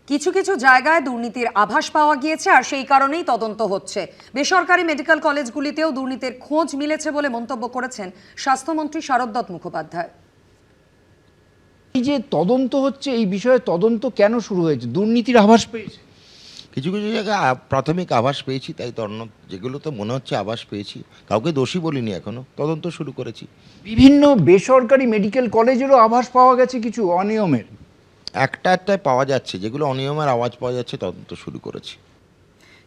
কিছু কিছু জায়গায় দুর্নীতির আভাস পাওয়া গিয়েছে, আর সেই কারণেই তদন্ত হচ্ছে। বেসরকারি মেডিকেল কলেজগুলিতেও দুর্নীতির খোঁজ মিলেছে বলে মন্তব্য করেছেন স্বাস্থ্যমন্ত্রী শারদ মুখোপাধ্যায়। এই যে তদন্ত হচ্ছে, এই বিষয়ে তদন্ত কেন শুরু হয়েছে? দুর্নীতির আভাস পেয়েছে কিছু কিছু জায়গায় প্রাথমিক আভাস পেয়েছি, তাই যেগুলো তো মনে হচ্ছে আভাস পেয়েছি, কাউকে দোষী বলিনি, এখনো তদন্ত শুরু করেছি। বিভিন্ন বেসরকারি মেডিকেল কলেজেরও আভাস পাওয়া গেছে কিছু অনিয়মের। একটায় পাওয়া যাচ্ছে, যেগুলো অনিয়মের আওয়াজ পাওয়া যাচ্ছে, তদন্ত শুরু করেছি।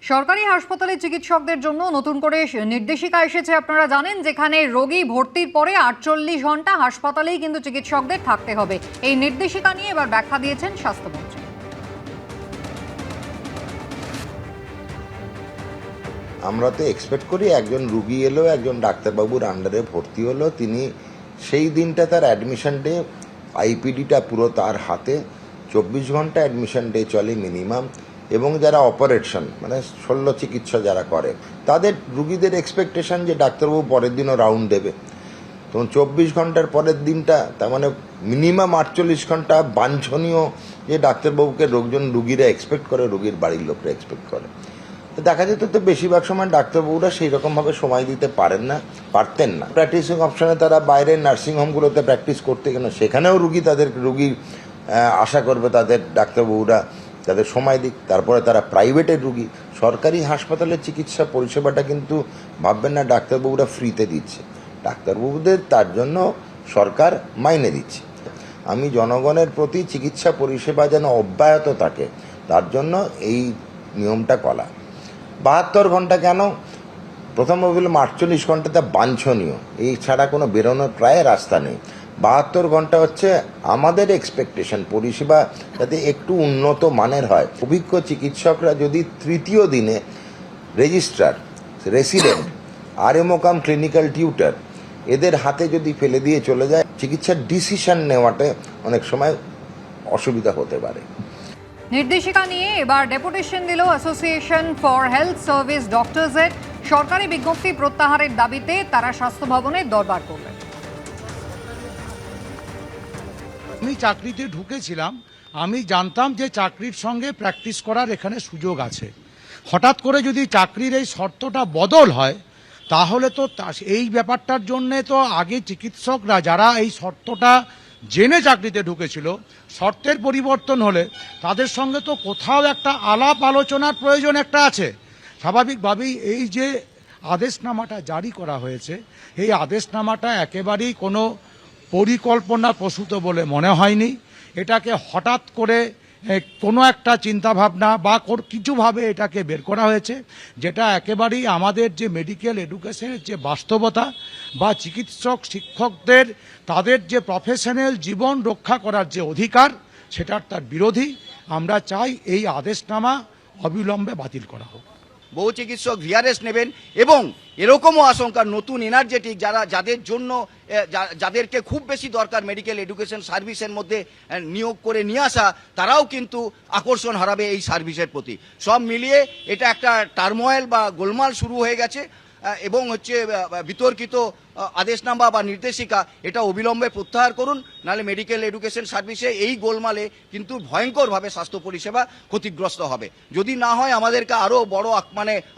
সরকারি হাসপাতালে চিকিৎসকদের জন্য নতুন করে নির্দেশিকা এসেছে, আপনারা জানেন, যেখানে রোগী ভর্তির পরে 48 ঘন্টা হাসপাতালেই কিন্তু চিকিৎসকদের থাকতে হবে। এই নির্দেশিকা নিয়ে এবার ব্যাখ্যা দিয়েছেন স্বাস্থ্যমন্ত্রী। আমরা তো এক্সপেক্ট করি একজন রুগী এলো, একজন ডাক্তারবাবুর আন্ডারে ভর্তি হলো, তিনি সেই দিনটা তার অ্যাডমিশন ডে, আইপিডিটা পুরো তার হাতে, 24 ঘন্টা অ্যাডমিশন ডে চলে মিনিমাম। এবং যারা অপারেশন মানে শল্য চিকিৎসা যারা করে, তাদের রুগীদের এক্সপেকটেশন যে ডাক্তারবাবু পরের দিনও রাউন্ড দেবে। তখন 24 ঘন্টার পরের দিনটা, তার মানে মিনিমাম 48 ঘন্টা বাঞ্ছনীয় যে ডাক্তারবাবুকে রুগীরা এক্সপেক্ট করে, রুগীর বাড়ির লোকরা এক্সপেক্ট করে। দেখা যেত তো বেশিরভাগ সময় ডাক্তারবাবুরা সেই রকমভাবে সময় দিতে পারতেন না। প্র্যাকটিসিং অপশনে তারা বাইরে নার্সিংহোমগুলোতে প্র্যাকটিস করতে, কেন সেখানেও রুগী আশা করবে তাদের ডাক্তারবাবুরা তাদের সময় দিক। তারপরে তারা প্রাইভেটের রুগী, সরকারি হাসপাতালের চিকিৎসা পরিষেবাটা কিন্তু ভাববেন না ডাক্তারবাবুরা ফ্রিতে দিচ্ছে, ডাক্তারবাবুদের তার জন্য সরকার মাইনে দিচ্ছে। আমি জনগণের প্রতি চিকিৎসা পরিষেবা যেন অব্যাহত থাকে, তার জন্য এই নিয়মটা করা। 72 ঘন্টা কেন? প্রথম বললাম 48 ঘন্টাতে বাঞ্ছনীয়, এই ছাড়া কোনো বেরোনোর প্রায় রাস্তা নেই। 72 ঘন্টা হচ্ছে আমাদের এক্সপেকটেশন পরিষেবা যাতে একটু উন্নত মানের হয়। অভিজ্ঞ চিকিৎসকরা যদি তৃতীয় দিনে রেজিস্ট্রার, রেসিডেন্ট, আরএমও কাম ক্লিনিক্যাল টিউটার এদের হাতে যদি ফেলে দিয়ে চলে যায়, চিকিৎসার ডিসিশন নেওয়াতে অনেক সময় অসুবিধা হতে পারে। নির্দেশিকা নিয়ে এবার ডেপুটেশন দিল অ্যাসোসিয়েশন ফর হেলথ সার্ভিস ডক্টরসের। সরকারি বিজ্ঞপ্তি প্রত্যাহারের দাবিতে তারা স্বাস্থ্য ভবনে দরবার করবেন। আমি চাকরিতে ঢুকেছিলাম, আমি জানতাম যে চাকরির সঙ্গে প্র্যাকটিস করার এখানে সুযোগ আছে। হঠাৎ করে যদি চাকরির এই শর্তটা বদল হয়, তাহলে তো এই ব্যাপারটার জন্যে তো আগে চিকিৎসকরা যারা এই শর্তটা জেনে চাকরিতে ঢুকেছিল, শর্তের পরিবর্তন হলে তাদের সঙ্গে তো কোথাও একটা আলাপ আলোচনার প্রয়োজন একটা আছে। স্বাভাবিকভাবেই এই যে আদেশনামাটা জারি করা হয়েছে, এই আদেশনামাটা একেবারেই কোনো পরিকল্পনা প্রসূত বলে মনে হয়নি। এটাকে হঠাৎ করে কোনো একটা চিন্তাভাবনা বা কিছুভাবে এটাকে বের করা হয়েছে, যেটা একেবারেই আমাদের যে মেডিকেল এডুকেশনের যে বাস্তবতা বা চিকিৎসক শিক্ষকদের তাদের যে প্রফেশনাল জীবন রক্ষা করার যে অধিকার, সেটার তার বিরোধী। আমরা চাই এই আদেশনামা অবিলম্বে বাতিল করা হোক। বহু চিকিৎসক ভিআরএস নেবেন এবং এরকমও আশঙ্কা নতুন এনার্জেটিক যাদের জন্য যাদেরকে খুব বেশি দরকার মেডিকেল এডুকেশন সার্ভিসের মধ্যে নিয়োগ করে নিয়ে আসা, তারাও কিন্তু আকর্ষণ হারাবে এই সার্ভিসের প্রতি। সব মিলিয়ে এটা একটা টার্মোয়েল বা গোলমাল শুরু হয়ে গেছে এবং বিতর্কিত আদেশনামা বা নির্দেশিকা এটা অবিলম্বে প্রত্যাহার করুন, নাহলে মেডিকেল এডুকেশন সার্ভিসে এই গোলমালে কিন্তু ভয়ঙ্করভাবে স্বাস্থ্য পরিষেবা ক্ষতিগ্রস্ত হবে। যদি না হয় আমাদেরকে আরও বড়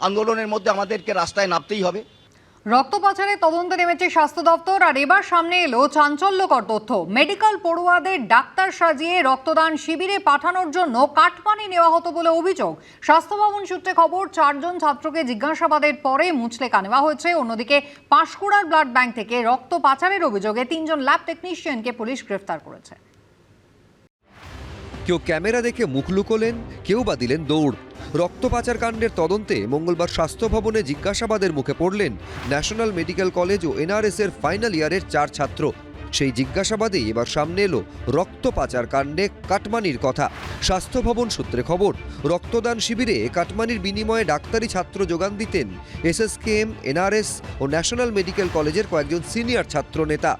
আন্দোলনের মধ্যে আমাদেরকে রাস্তায় নামতেই হবে। রক্ত পাচারে তদন্তে নেমেছে স্বাস্থ্য দপ্তর, আর এবার সামনে এলো চাঞ্চল্যকর তথ্য। মেডিকেল পড়ুয়াদের ডাক্তার সাজিয়ে রক্তদান শিবিরে পাঠানোর জন্য কাটমানি নেওয়া হতো বলে অভিযোগ। স্বাস্থ্য ভবন সূত্রে খবর, 4 জন ছাত্রকে জিজ্ঞাসাবাদের পরে মুচলেকা নেওয়া হয়েছে। অন্যদিকে পাঁশকুড়ার ব্লাড ব্যাংক থেকে রক্ত পাচারের অভিযোগে 3 জন ল্যাব টেকনিশিয়ানকে পুলিশ গ্রেফতার করেছে। কেউ ক্যামেরা দেখে মুখ লুকোলেন, কেউ বা দিলেন দৌড়। রক্ত পাচার কাণ্ডের তদন্তে মঙ্গলবার স্বাস্থ্য ভবনে জিজ্ঞাসাবাদের মুখে পড়লেন ন্যাশনাল মেডিকেল কলেজ ও এনআরএস এর ফাইনাল ইয়ারের 4 ছাত্র। সেই জিজ্ঞাসাবাদে এবার সামনে এলো রক্ত পাচার কাণ্ডে কাটমানির কথা। স্বাস্থ্য ভবন সূত্রে খবর, রক্তদান শিবিরে কাটমানির বিনিময়ে ডাক্তারি ছাত্র যোগান দিতেন এসএসকেএম, এনআরএস ও ন্যাশনাল মেডিকেল কলেজের কয়েকজন সিনিয়র ছাত্র নেতা।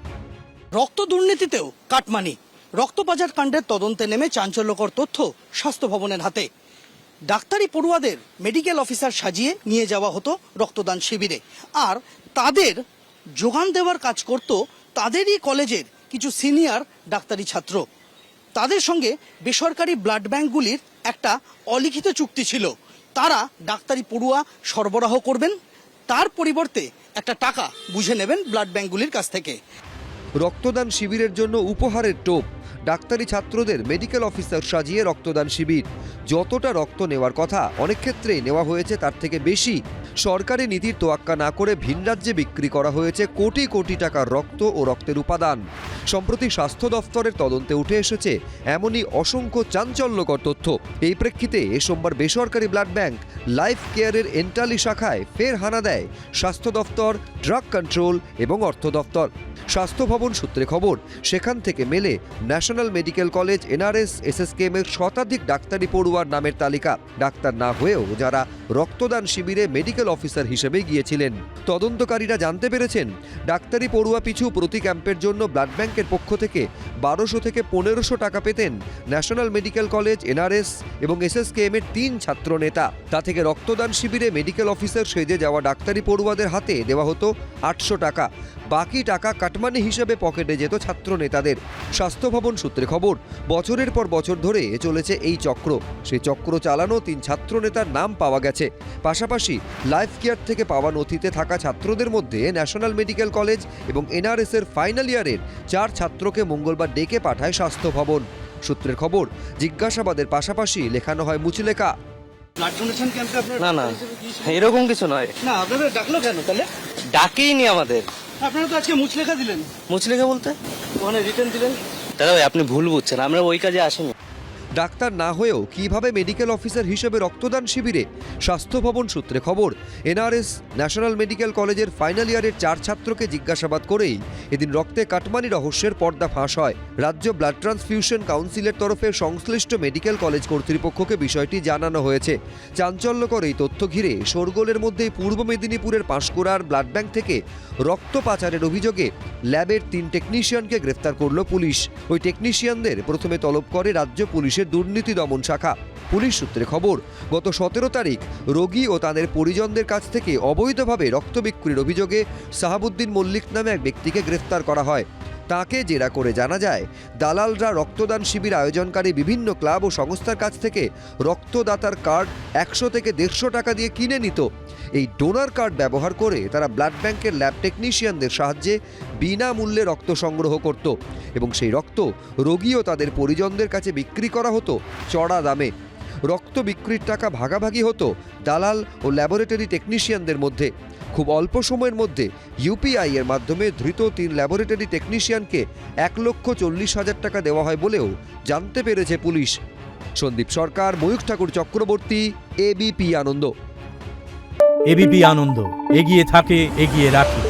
রক্ত দুর্নীতিতেও কাটমানি। রক্ত পাচার কাণ্ডের তদন্তে নেমে চাঞ্চল্যকর তথ্য স্বাস্থ্য ভবনের হাতে। ডাক্তারি পড়ুয়াদের মেডিকেল অফিসার সাজিয়ে নিয়ে যাওয়া হতো রক্তদান শিবিরে, আর তাদের যোগান দেওয়ার কাজ করত তাদেরই কলেজের কিছু সিনিয়র ডাক্তারি ছাত্র। তাদের সঙ্গে বেসরকারি ব্লাড ব্যাংকগুলির একটা অলিখিত চুক্তি ছিল। তারা ডাক্তারি পড়ুয়া সরবরাহ করবেন, তার পরিবর্তে একটা টাকা বুঝে নেবেন ব্লাড ব্যাংকগুলির কাছ থেকে। রক্তদান শিবিরের জন্য উপহারের টোপ, ডাক্তারি ছাত্রদের মেডিকেল অফিসার সাজিয়ে রক্তদান শিবির। যতটা রক্ত নেওয়ার কথা অনেক ক্ষেত্রেই নেওয়া হয়েছে তার থেকে বেশি। সরকারি নীতির তোয়াক্কা না করে ভিন রাজ্যে বিক্রি করা হয়েছে কোটি কোটি টাকার রক্ত ও রক্তের উপাদান। সম্প্রতি স্বাস্থ্য দফতরের তদন্তে উঠে এসেছে এমনই অসংখ্য চাঞ্চল্যকর তথ্য। এই প্রেক্ষিতে সোমবার বেসরকারি ব্লাড ব্যাংক লাইফ কেয়ারের এন্টালি শাখায় ফের হানা দেয় স্বাস্থ্য দফতর, ড্রাগ কন্ট্রোল এবং অর্থ দফতর। স্বাস্থ্য ভবন সূত্রে খবর, সেখান থেকে মেলে national medical college NRS SSKM এর শতাধিক ডাক্তারি পড়ুয়ার নামের তালিকা। ডাক্তার না হয়েও যারা রক্তদান শিবিরে মেডিকেল অফিসার হিসেবে গিয়েছিলেন। তদন্তকারীরা জানতে পেরেছেন ডাক্তারি পড়ুয়া পিছু প্রতি ক্যাম্পের জন্য ব্লাড ব্যাংকের পক্ষ থেকে 1200 থেকে 1500 টাকা পেতেন ন্যাশনাল মেডিকেল কলেজ এনআরএস এবং এসএসকেএম এর 3 ছাত্র নেতা। তা থেকে রক্তদান শিবিরে মেডিকেল অফিসার সেজে যাওয়া ডাক্তারি পড়ুয়াদের হাতে দেওয়া হতো 800 টাকা। বাকি টাকা কাটমানি হিসেবে পকেটে যেত ছাত্র নেতাদের। স্বাস্থ্য ভবন সূত্রে খবর, বছরের পর বছর ধরে চলেছে এই চক্র। সেই চক্র চালানো 3 ছাত্র নেতার নাম পাওয়া গেছে। পাশাপাশি লাইফ কেয়ার থেকে পাওয়া নথিতে থাকা ছাত্রদের মধ্যে ন্যাশনাল মেডিকেল কলেজ এবং এনআরএস এর ফাইনাল ইয়ারের 4 ছাত্রকে মঙ্গলবার ডেকে পাঠায় স্বাস্থ্য ভবন। সূত্রের খবর, জিজ্ঞাসাবাদের পাশাপাশি লেখানো হয় মুচলেখা। ব্লাড ডোনেশন ক্যাম্পে আপনারা না না এরকম কিছু নয়, না আপনাদের ডাকলো কেন তাহলে? ডাকেই নি আমাদের। আপনারা তো আজকে মুচলেখা দিলেন, মুচলেখা বলতে ওখানে রিটার্ন দিলেন। দাদা ভাই আপনি ভুল বুঝছেন, আমরা ওই কাজে আসিনি। ডাক্তার না হয়েও কিভাবে মেডিকেল অফিসার হিসেবে রক্তদান শিবিরে? স্বাস্থ্য ভবন সূত্রে খবর, এনআরএস ন্যাশনাল মেডিকেল কলেজের ফাইনাল ইয়ারের 4 ছাত্রকে জিজ্ঞাসাবাদ করেই এদিন রক্তে কাটমানি রহস্যের পর্দা ফাঁস হয়। রাজ্য ব্লাড ট্রান্সফিউশন কাউন্সিলের তরফে সংশ্লিষ্ট মেডিকেল কলেজ কর্তৃপক্ষকে বিষয়টি জানানো হয়েছে। চাঞ্চল্যকর এই তথ্য ঘিরে শোরগোলের মধ্যেই পূর্ব মেদিনীপুরের পাঁশকুড়ার ব্লাড ব্যাংক থেকে রক্ত পাচারের অভিযোগে ল্যাবের 3 টেকনিশিয়ানকে গ্রেফতার করল পুলিশ। ওই টেকনিশিয়ানদের প্রথমে তলব করে রাজ্য পুলিশের দুর্নীতি দমন শাখা। পুলিশ সূত্রে খবর, গত 17 তারিখ রোগী ও তাদের পরিজনদের কাছ থেকে অবৈধভাবে রক্ত বিক্রির অভিযোগে সাহাবুদ্দিন মল্লিক নামে এক ব্যক্তিকে গ্রেফতার করা হয়। তাকে জেরা করে জানা যায়, দালালরা রক্তদান শিবির আয়োজনকারী বিভিন্ন ক্লাব ও সংস্থার কাছ থেকে রক্তদাতার কার্ড 100 থেকে 150 টাকা দিয়ে কিনে নিত। এই ডোনার কার্ড ব্যবহার করে তারা ব্লাড ব্যাংকের ল্যাব টেকনিশিয়ানদের সাহায্যে বিনামূল্যে রক্ত সংগ্রহ করত এবং সেই রক্ত রোগী ও তাদের পরিজনদের কাছে বিক্রি করা হতো চড়া দামে। রক্ত বিক্রির টাকা ভাগাভাগি হতো দালাল ও ল্যাবরেটরি টেকনিশিয়ানদের মধ্যে। খুব অল্প সময়ের মধ্যে ইউপিআই এর মাধ্যমে ধৃত 3 ল্যাবরেটরি টেকনিশিয়ানকে 1,40,000 টাকা দেওয়া হয় বলেও জানতে পেরেছে পুলিশ। সন্দীপ সরকার, ময়ূখ ঠাকুর চক্রবর্তী, এবিপি আনন্দ। এবিপি আনন্দ, এগিয়ে থাকে, এগিয়ে রাখে।